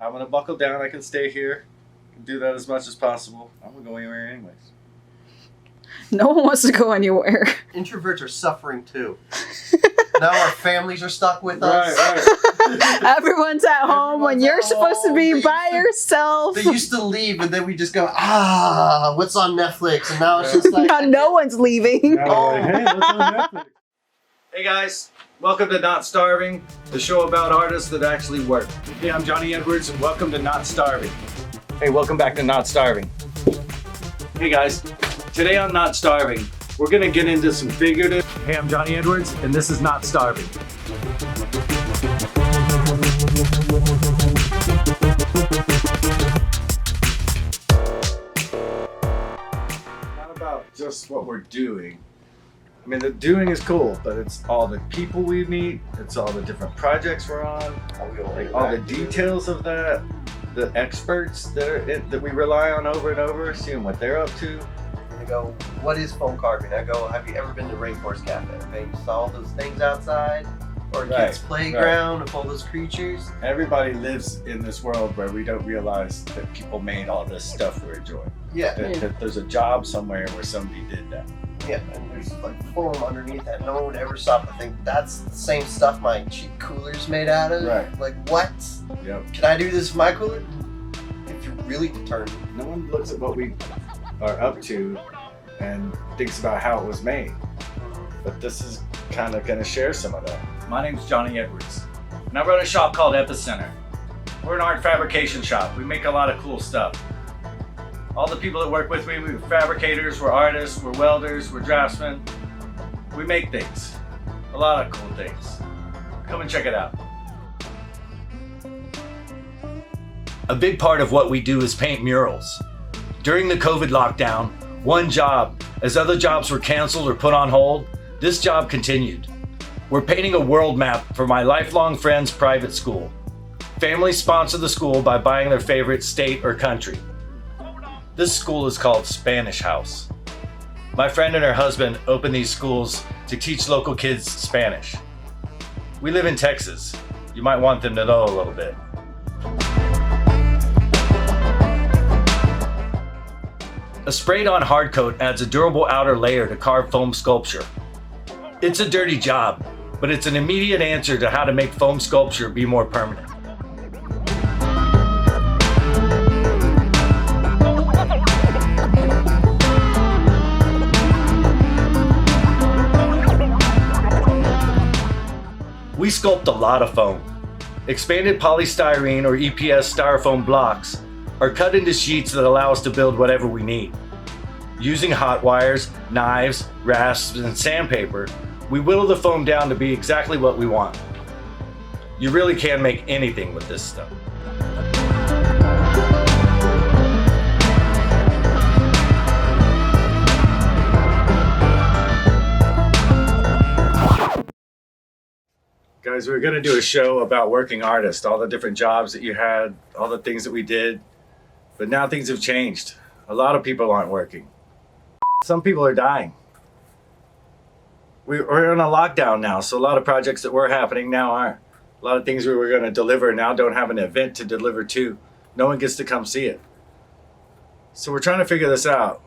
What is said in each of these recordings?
I'm gonna buckle down. I can stay here. I can do that as much as possible. I'm gonna go anywhere anyways. No one wants to go anywhere. Introverts are suffering too. Now our families are stuck with us. Right. Everyone's at home when Everyone's you're at supposed to home. be They by used to- yourself. They used to leave, and then we just go, what's on Netflix? And now it's just like, Now no one's leaving. Now we're like, hey, what's on Netflix? Hey guys, welcome to Not Starving, the show about artists that actually work. Hey, I'm Johnny Edwards, and welcome to Not Starving. Hey, welcome back to Not Starving. Hey guys, today on Not Starving, we're gonna get into some figurative. Hey, I'm Johnny Edwards, and this is Not Starving. Not about just what we're doing. I mean, the doing is cool, but it's all the people we meet, it's all the different projects we're on, like all the details of that, the experts that we rely on over and over, seeing what they're up to. I go, what is foam carving? I go, have you ever been to Rainforest Cafe? Okay, you saw all those things outside? Or a kid's playground of all those creatures? Everybody lives in this world where we don't realize that people made all this stuff we're enjoying. Yeah. That there's a job somewhere where somebody did that. Yeah, and there's like foam underneath that. No one would ever stop to think that's the same stuff my cheap cooler's made out of. Right. Like, what? Yep. Can I do this with my cooler? If you're really determined. No one looks at what we are up to and thinks about how it was made. But this is kind of going to share some of that. My name's Johnny Edwards, and I run a shop called Epicenter. We're an art fabrication shop. We make a lot of cool stuff. All the people that work with me, we're fabricators, we're artists, we're welders, we're draftsmen. We make things, a lot of cool things. Come and check it out. A big part of what we do is paint murals. During the COVID lockdown, one job, as other jobs were canceled or put on hold, this job continued. We're painting a world map for my lifelong friend's private school. Families sponsor the school by buying their favorite state or country. This school is called Spanish House. My friend and her husband opened these schools to teach local kids Spanish. We live in Texas. You might want them to know a little bit. A sprayed-on hard coat adds a durable outer layer to carve foam sculpture. It's a dirty job, but it's an immediate answer to how to make foam sculpture be more permanent. We sculpt a lot of foam. Expanded polystyrene or EPS styrofoam blocks are cut into sheets that allow us to build whatever we need. Using hot wires, knives, rasps, and sandpaper, we whittle the foam down to be exactly what we want. You really can make anything with this stuff. Guys, we're gonna do a show about working artists, all the different jobs that you had, all the things that we did, but now things have changed. A lot of people aren't working. Some people are dying. We're in a lockdown now, so a lot of projects that were happening now aren't. A lot of things we were gonna deliver now don't have an event to deliver to. No one gets to come see it. So we're trying to figure this out.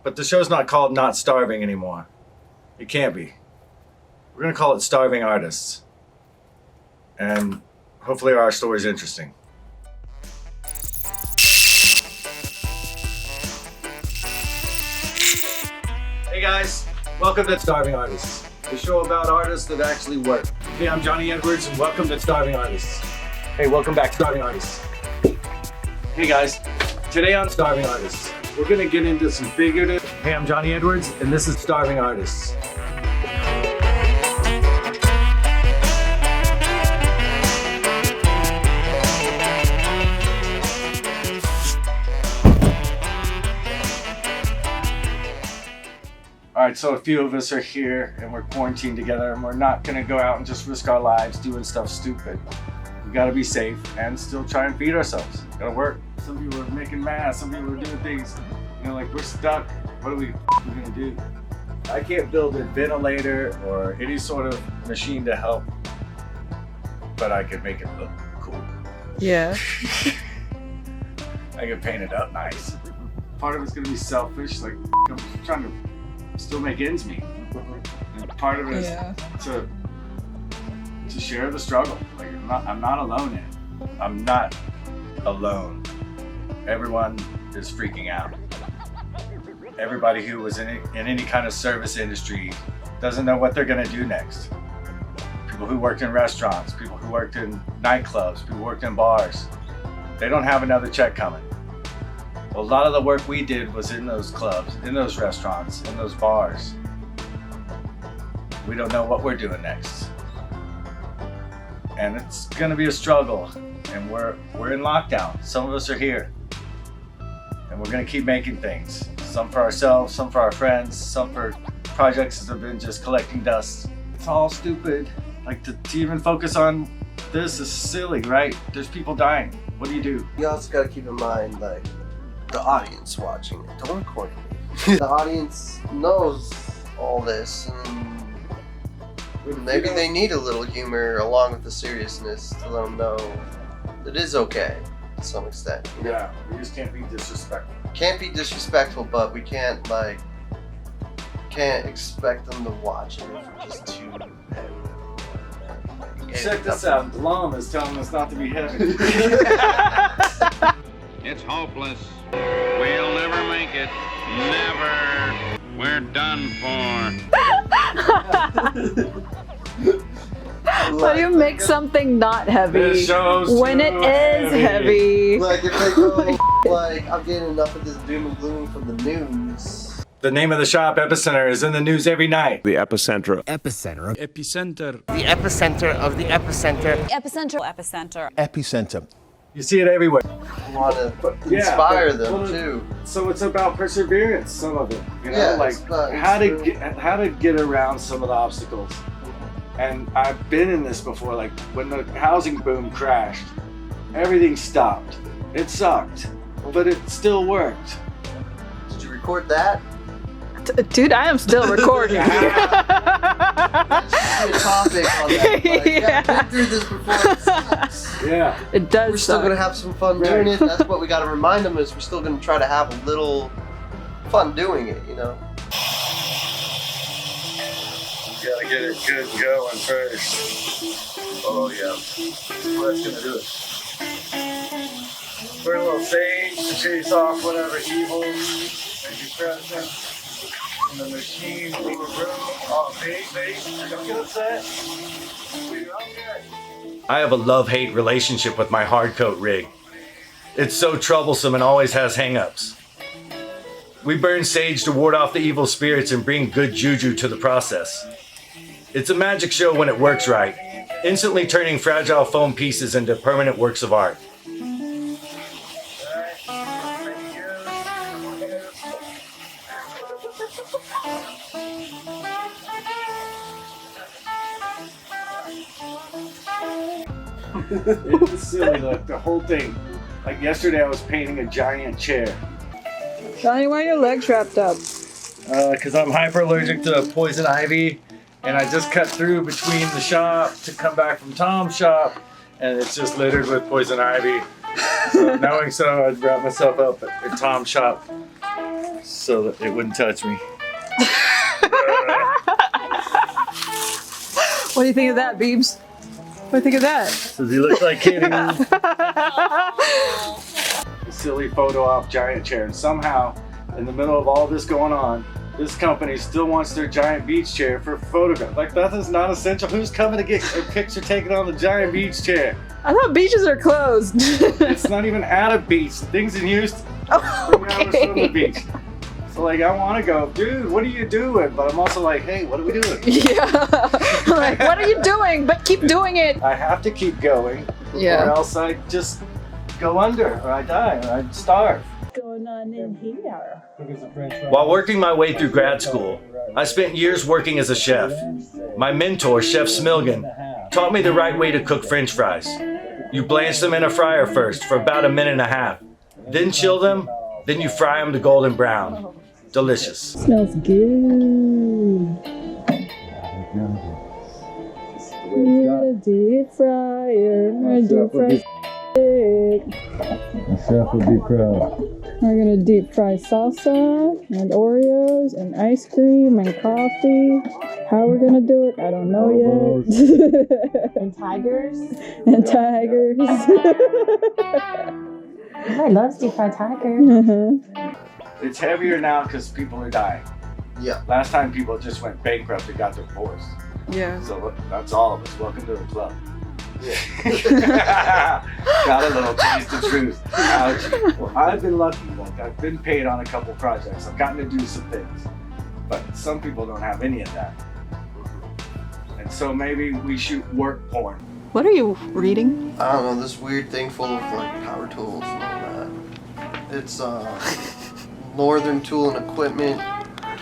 But the show's not called Not Starving anymore. It can't be. We're gonna call it Starving Artists. And hopefully our story's interesting. Hey guys, welcome to Starving Artists, the show about artists that actually work. Hey, I'm Johnny Edwards, and welcome to Starving Artists. Hey, welcome back, Starving Artists. Hey guys, today on Starving Artists, we're gonna get into some figurative. Hey, I'm Johnny Edwards, and this is Starving Artists. All right, so a few of us are here and we're quarantined together, and we're not gonna go out and just risk our lives doing stuff stupid. We gotta be safe and still try and feed ourselves. Gotta work. Some people are making masks, some people are doing things, like we're stuck. What are we gonna do? I can't build a ventilator or any sort of machine to help, but I can make it look cool. Yeah. I can paint it up nice. Part of it's gonna be selfish, like I'm trying to still make ends meet. And part of it is to share the struggle. Like I'm not alone in it. I'm not alone. Everyone is freaking out. Everybody who was in any kind of service industry doesn't know what they're gonna do next. People who worked in restaurants, people who worked in nightclubs, people who worked in bars, they don't have another check coming. A lot of the work we did was in those clubs, in those restaurants, in those bars. We don't know what we're doing next. And it's gonna be a struggle. And we're in lockdown. Some of us are here. And we're gonna keep making things. Some for ourselves, some for our friends, some for projects that have been just collecting dust. It's all stupid. Like to even focus on this is silly, right? There's people dying. What do you do? You also gotta keep in mind, like, the audience watching it. Don't record me. The audience knows all this, and maybe they need a little humor along with the seriousness to let them know it is okay to some extent. You know? Yeah, we just can't be disrespectful. Can't be disrespectful, but we can't expect them to watch it if we're just too heavy. Check this out. Lom is telling us not to be heavy. It's hopeless. We'll never make it. Never. We're done for. How do you make something not heavy This show's when too it is heavy? Like if they go, like, I'm getting enough of this doom and gloom from the news. The name of the shop, Epicenter, is in the news every night. The epicenter. Epicenter. Epicenter. The epicenter of the epicenter. Epicenter. Epicenter. Epicenter. You see it everywhere. I want to inspire them but- too. So it's about perseverance, some of it. You know, Yeah, like it's not- how to get around some of the obstacles. And I've been in this before, like when the housing boom crashed, everything stopped. It sucked, but it still worked. Did you record that? Dude, I am still recording. Be a topic on that. Like, yeah, I've been through this before. It sucks. Yeah. It does We're still suck. gonna have some fun doing it. That's what we gotta remind them is we're still gonna try to have a little fun doing it. You know. You gotta get it good going first. Oh yeah. Well, that's gonna do it. Burn a little sage to chase off whatever evil may be present in the machine, leave a room. Oh, babe, don't get upset. We're okay. I have a love-hate relationship with my hardcoat rig. It's so troublesome and always has hang-ups. We burn sage to ward off the evil spirits and bring good juju to the process. It's a magic show when it works right, instantly turning fragile foam pieces into permanent works of art. It's silly, like the whole thing. Like yesterday I was painting a giant chair. Johnny, why are your legs wrapped up? Because I'm hyper allergic to poison ivy, and I just cut through between the shop to come back from Tom's shop, and it's just littered with poison ivy. So knowing so, I'd wrap myself up at Tom's shop so that it wouldn't touch me. What do you think of that, Beebs? What do you think of that? Does he look like kidding? A silly photo op giant chair, and somehow, in the middle of all this going on, this company still wants their giant beach chair for photograph. Like, that is not essential. Who's coming to get a picture taken on the giant beach chair? I thought beaches are closed. It's not even at a beach. Things in Houston. Oh, We're from the okay. beach. So like, I want to go, dude, what are you doing? But I'm also like, hey, what are we doing? Yeah. Like, what are you doing? But keep doing it. I have to keep going, Yeah. or else I just go under, or I die, or I starve. Going on in here? While working my way through grad school, I spent years working as a chef. My mentor, Chef Smilgan, taught me the right way to cook French fries. You blanch them in a fryer first for about 1.5 minutes, then chill them, then you fry them to golden brown. Delicious. Smells good. We got a deep fryer. The chef would be proud. We're gonna deep fry salsa and Oreos and ice cream and coffee. How we're gonna do it, I don't know yet. And tigers. And tigers. I love deep fried tiger. It's heavier now because people are dying. Yeah. Last time people just went bankrupt and got divorced. Yeah. So that's all of us. Welcome to the club. Yeah. Got a little taste of truth. Ouch. Well, I've been lucky. Like I've been paid on a couple projects. I've gotten to do some things, but some people don't have any of that. And so maybe we shoot work porn. What are you reading? I don't know, this weird thing full of like power tools and all that. It's Northern Tool and Equipment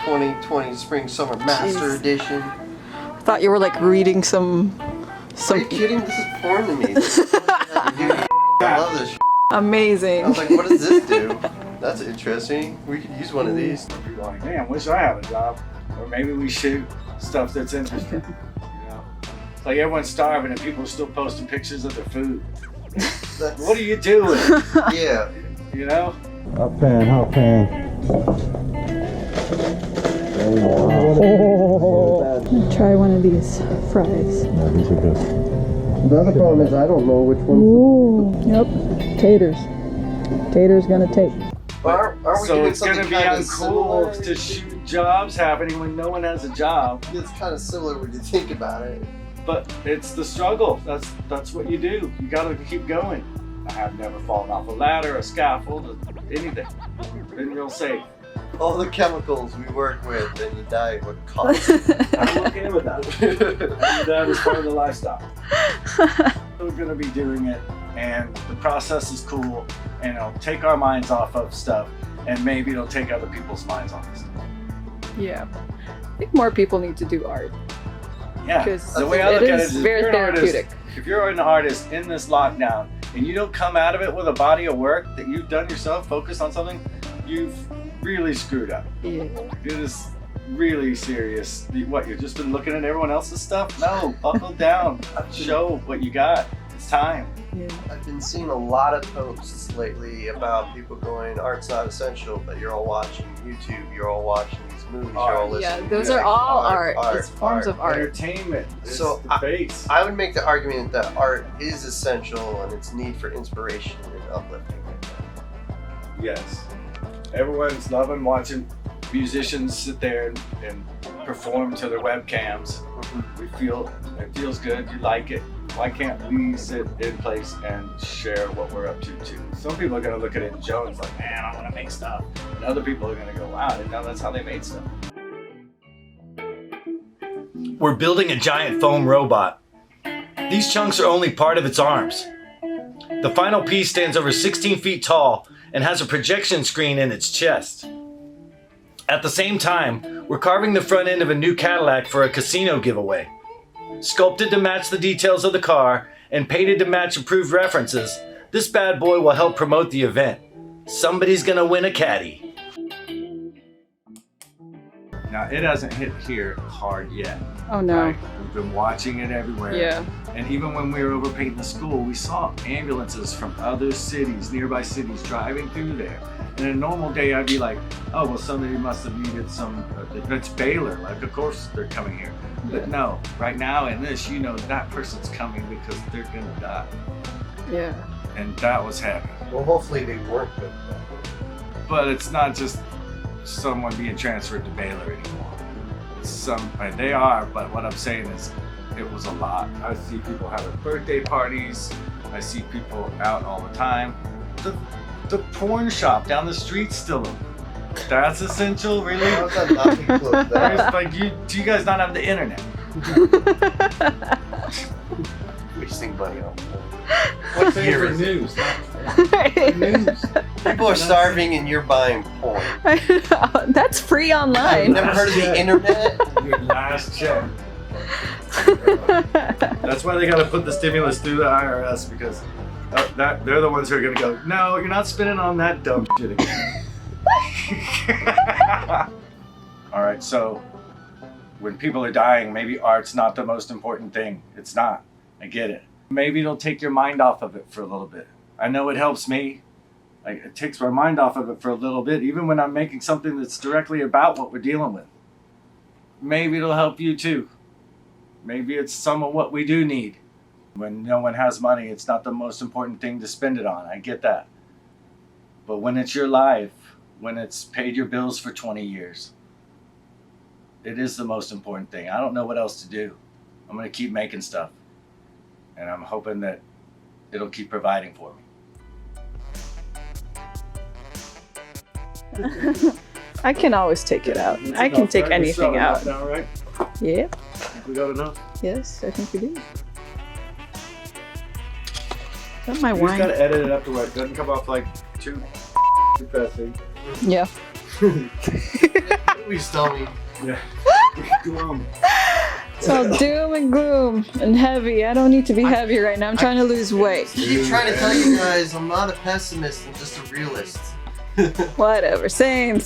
2020 Spring Summer Master Jeez. Edition. I thought you were like reading some. Are you kidding? This is porn to me. This is I love this shit. Amazing. I was like, what does this do? That's interesting. We could use one of these. People are like, damn, wish I had a job. Or maybe we shoot stuff that's interesting. You know, it's like everyone's starving and people are still posting pictures of their food. That's, What are you doing? yeah. You know? Hot pan. There we go. Try one of these fries. Yeah, these are good. The other problem is I don't know which one. Ooh. Yep. Taters. Taters gonna take. Aren't we So doing it's gonna something be kinda uncool similar? to shoot jobs happening when no one has a job. It's kind of similar when you think about it. But it's the struggle. That's what you do. You gotta keep going. I have never fallen off a ladder, a scaffold, or anything. Been real safe. All the chemicals we work with, and you die with cost. I'm okay with that. That is part of the lifestyle. We're gonna be doing it, and the process is cool, and it'll take our minds off of stuff, and maybe it'll take other people's minds off of stuff. Yeah. I think more people need to do art. Yeah, Because the way I it look at it is is very if you're an artist, therapeutic. if you're an artist in this lockdown and you don't come out of it with a body of work that you've done yourself, focused on something, you've really screwed up. Yeah. It is really serious. What, you've just been looking at everyone else's stuff? No, buckle down. Show what you got. It's time. Yeah. I've been seeing a lot of posts lately about people going, art's not essential, but you're all watching YouTube, you're all watching these movies, you're all listening Yeah, to those music. are all art. It's forms art. of art. Entertainment. It's So the base. I would make the argument that art is essential and its need for inspiration and uplifting. Yes. Everyone's loving watching musicians sit there and perform to their webcams. It feels good, you like it. Why can't we sit in place and share what we're up to too? Some people are gonna look at it and Joe and it's like, man, I wanna make stuff. And other people are gonna go, wow, I didn't know that's how they made stuff. We're building a giant foam robot. These chunks are only part of its arms. The final piece stands over 16 feet tall and has a projection screen in its chest. At the same time, we're carving the front end of a new Cadillac for a casino giveaway. Sculpted to match the details of the car and painted to match approved references, this bad boy will help promote the event. Somebody's gonna win a caddy. Now, it hasn't hit here hard yet. Oh no. Right? We've been watching it everywhere. Yeah. And even when we were overpainting the school, we saw ambulances from other cities, nearby cities, driving through there. And a normal day, I'd be like, oh, well, somebody must have needed some, it's Baylor, like, of course they're coming here. But no, right now in this, you know that person's coming because they're gonna die. Yeah. And that was heavy. Well, hopefully they weren't with that. But it's not just someone being transferred to Baylor anymore. It's they are, but what I'm saying is it was a lot. I see people having birthday parties. I see people out all the time. The porn shop down the street's still open. That's essential, really? How does that not be closed down? It's like, do you guys not have the internet? Wasting money on porn. What year is it? news? News. People are starving and you're buying porn. That's free I've online. never heard of the internet. Your last check. That's why they got to put the stimulus through the IRS, because they're the ones who are going to go, no, you're not spending on that dumb shit again. All right, so when people are dying, maybe art's not the most important thing. It's not. I get it. Maybe it'll take your mind off of it for a little bit. I know it helps me. Like, it takes my mind off of it for a little bit, even when I'm making something that's directly about what we're dealing with. Maybe it'll help you too. Maybe it's some of what we do need. When no one has money, it's not the most important thing to spend it on. I get that. But when it's your life, when it's paid your bills for 20 years, it is the most important thing. I don't know what else to do. I'm going to keep making stuff. And I'm hoping that it'll keep providing for me. I can always take it out. I can take anything out. Now, right? Yep. We got enough. Yes, I think we do. Is that my We just wine? gotta edit it up to where it doesn't come off like too depressing. Yeah. Please tell me. Yeah. Gloom. It's all doom and gloom and heavy. I don't need to be heavy right now. I'm trying to lose weight. I keep trying to tell you guys, I'm not a pessimist, I'm just a realist. Whatever. Same.